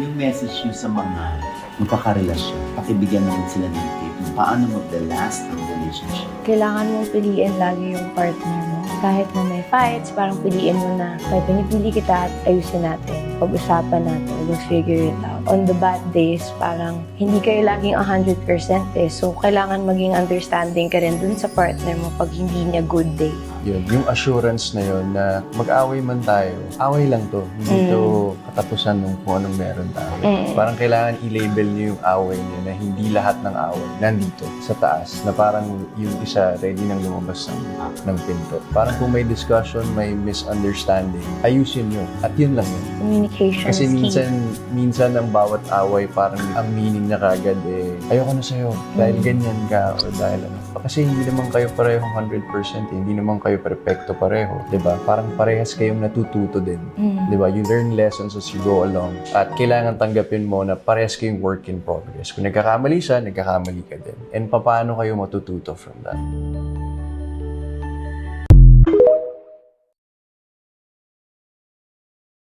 Yung message nyo sa mga magkakarelasyon, pakibigyan naman sila ng tip kung paano magda-last ang relationship. Kailangan mong piliin lagi yung partner mo. Kahit na may fights, parang piliin mo na, "Kaya pinipili kita at ayusin natin. Pag-usapan natin. We'll figure it out." On the bad days, parang hindi kayo laging 100% eh. So, kailangan maging understanding ka rin dun sa partner mo pag hindi niya good day. Yun, yung assurance na yun na mag-away man tayo, away lang to. Hindi to katapusan ng kung anong meron tayo. Parang kailangan i-label niyo yung away niyo na hindi lahat ng away nandito sa taas. Na parang yung isa ready nang lumabas ng pinto. Parang kung may discussion, may misunderstanding, ayusin nyo. At yun lang yun. Communication Kasi is key. minsan ang bawat away parang ang meaning niya kagad ayoko na sa'yo dahil ganyan ka o dahil ano. Kasi hindi naman kayo parehong 100%, hindi naman kayo perfecto pareho, 'di ba? Parang parehas kayong natututo din. 'Di ba? You learn lessons as you go along. At kailangan tanggapin mo na parehas kayong work in progress. Kung nagkakamali siya, nagkakamali ka din. And paano kayo matututo from that?